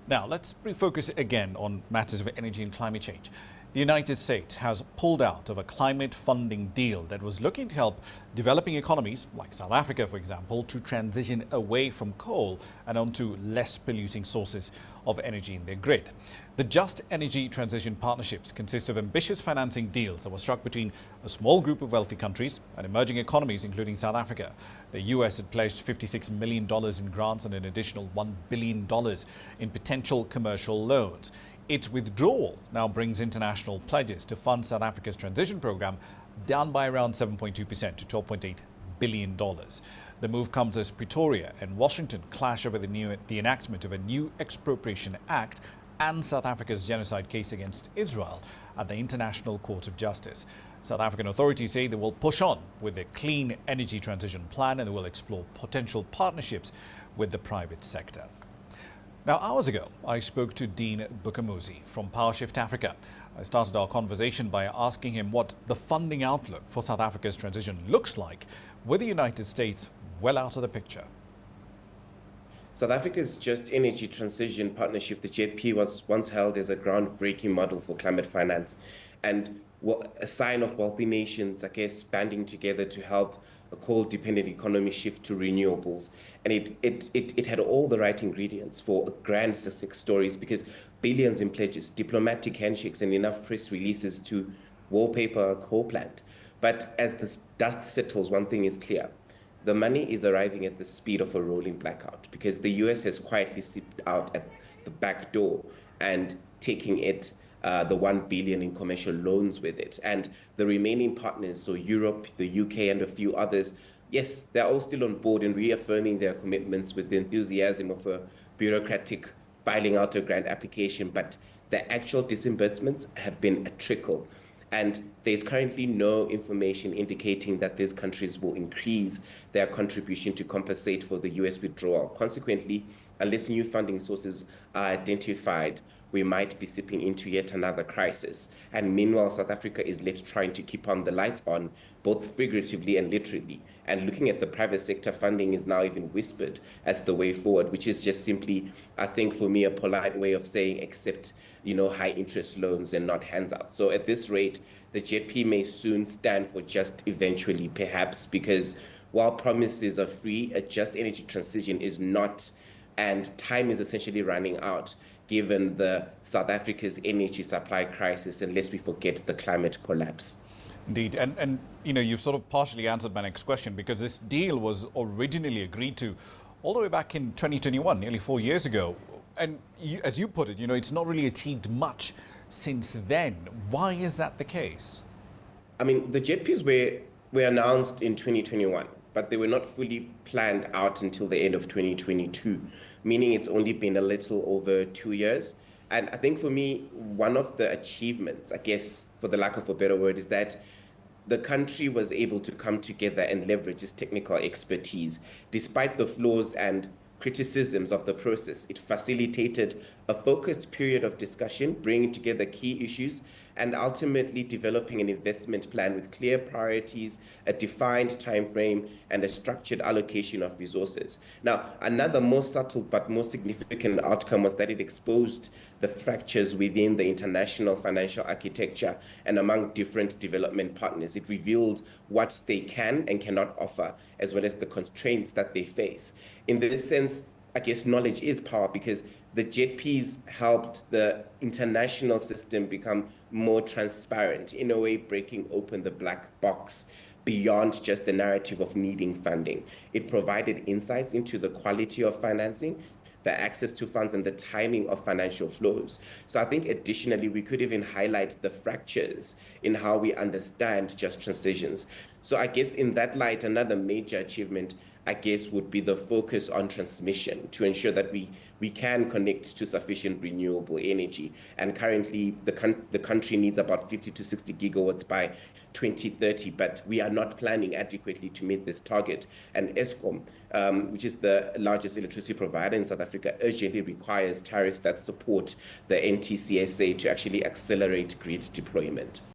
Now, let's refocus again on matters of energy and climate change. The United States has pulled out of a climate funding deal that was looking to help developing economies, like South Africa, for example, to transition away from coal and onto less polluting sources of energy in their grid. The Just Energy Transition Partnerships consist of ambitious financing deals that were struck between a small group of wealthy countries and emerging economies, including South Africa. The U.S. had pledged $56 million in grants and an additional $1 billion in potential commercial loans. Its withdrawal now brings international pledges to fund South Africa's transition program down by around 7.2% to $12.8 billion. The move comes as Pretoria and Washington clash over the enactment of a new expropriation act and South Africa's genocide case against Israel at the International Court of Justice. South African authorities say they will push on with a clean energy transition plan and they will explore potential partnerships with the private sector. Now, hours ago, I spoke to Dean Bhekumuzi from PowerShift Africa. I started our conversation by asking him what the funding outlook for South Africa's transition looks like, with the United States well out of the picture. South Africa's Just Energy Transition Partnership, the JP, was once held as a groundbreaking model for climate finance and a sign of wealthy nations, I guess, banding together to help a coal-dependent economy shift to renewables. And it had all the right ingredients for a grand success stories, because billions in pledges, diplomatic handshakes, and enough press releases to wallpaper a coal plant. But as the dust settles, one thing is clear. The money is arriving at the speed of a rolling blackout, because the US has quietly slipped out at the back door and taking it the 1 billion in commercial loans with it. And the remaining partners, so Europe, the UK, and a few others, yes, they're all still on board and reaffirming their commitments with the enthusiasm of a bureaucratic filing out a grant application. But the actual disbursements have been a trickle. And there's currently no information indicating that these countries will increase their contribution to compensate for the US withdrawal. Consequently, unless new funding sources are identified, we might be sipping into yet another crisis. And meanwhile, South Africa is left trying to keep on the lights on, both figuratively and literally. And looking at the private sector funding is now even whispered as the way forward, which is just simply, I think, for me, a polite way of saying accept, high interest loans and not hands out. So at this rate, the JP may soon stand for just eventually, perhaps, because while promises are free, a just energy transition is not, and time is essentially running out, given the South Africa's energy supply crisis, unless we forget the climate collapse. Indeed. And you've sort of partially answered my next question, because this deal was originally agreed to all the way back in 2021, nearly 4 years ago. And as you put it, it's not really achieved much since then. Why is that the case? I mean, the JPs were announced in 2021. But they were not fully planned out until the end of 2022, meaning it's only been a little over 2 years. And I think for me, one of the achievements, I guess, for the lack of a better word, is that the country was able to come together and leverage its technical expertise. Despite the flaws and criticisms of the process, it facilitated a focused period of discussion, bringing together key issues and ultimately developing an investment plan with clear priorities, a defined time frame, and a structured allocation of resources. Now, another more subtle but more significant outcome was that it exposed the fractures within the international financial architecture and among different development partners. It revealed what they can and cannot offer, as well as the constraints that they face. In this sense, I guess knowledge is power, because the JPs helped the international system become more transparent, in a way breaking open the black box beyond just the narrative of needing funding. It provided insights into the quality of financing, the access to funds, and the timing of financial flows. So I think additionally, we could even highlight the fractures in how we understand just transitions. So I guess in that light, another major achievement, I guess, would be the focus on transmission to ensure that we can connect to sufficient renewable energy. And currently, the country needs about 50 to 60 gigawatts by 2030, but we are not planning adequately to meet this target. And Eskom, which is the largest electricity provider in South Africa, urgently requires tariffs that support the NTCSA to actually accelerate grid deployment.